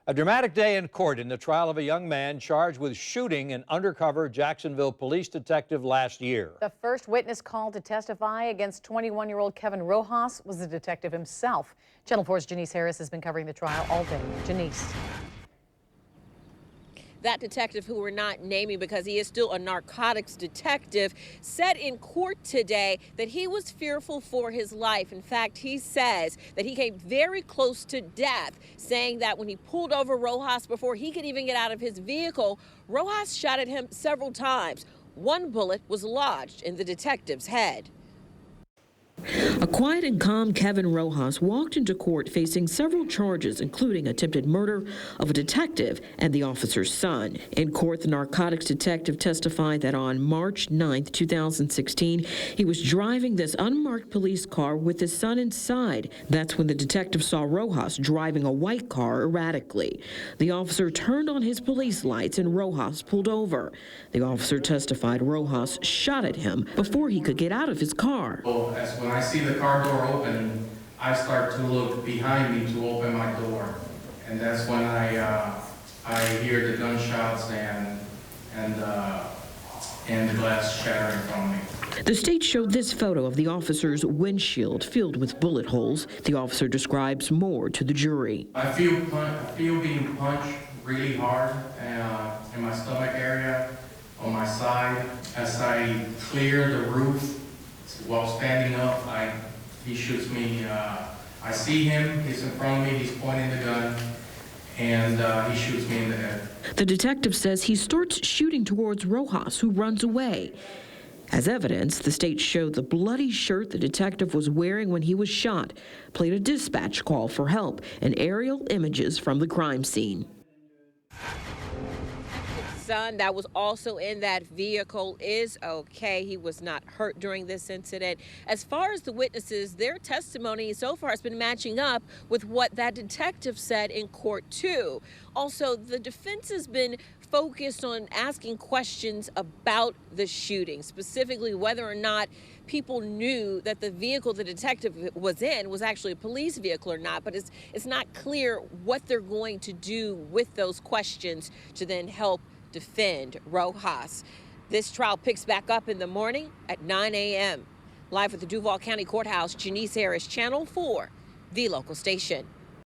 A dramatic day in court in the trial of a young man charged with shooting an undercover Jacksonville police detective last year. The first witness called to testify against 21-year-old Kevin Rojas was the detective himself. Channel 4's Janice Harris has been covering the trial all day. Janice. That detective, who we're not naming because he is still a narcotics detective, said in court today that he was fearful for his life. In fact, he says that he came very close to death, saying that when he pulled over Rojas before he could even get out of his vehicle, Rojas shot at him several times. One bullet was lodged in the detective's head. A quiet and calm Kevin Rojas walked into court facing several charges, including attempted murder of a detective and the officer's son. In court, the narcotics detective testified that on March 9, 2016, he was driving this unmarked police car with his son inside. That's when the detective saw Rojas driving a white car erratically. The officer turned on his police lights and Rojas pulled over. The officer testified Rojas shot at him before he could get out of his car. When I see the car door open, I start to look behind me to open my door, and that's when I hear the gunshots and the glass shattering from me. The state showed this photo of the officer's windshield filled with bullet holes. The officer describes more to the jury. I feel being punched really hard in my stomach area, on my side. As I clear the roof, while standing up, he shoots me. I see him, he's in front of me, he's pointing the gun, and he shoots me in the head. The detective says he starts shooting towards Rojas, who runs away. As evidence, the state showed the bloody shirt the detective was wearing when he was shot, played a dispatch call for help, and aerial images from the crime scene. Son that was also in that vehicle is okay. He was not hurt during this incident. As far as the witnesses, their testimony so far has been matching up with what that detective said in court too. Also, the defense has been focused on asking questions about the shooting, specifically whether or not people knew that the vehicle the detective was in was actually a police vehicle or not, but it's not clear what they're going to do with those questions to then help defend Rojas. This trial picks back up in the morning at 9 a.m. Live at the Duval County Courthouse, Janice Harris, Channel 4, the local station.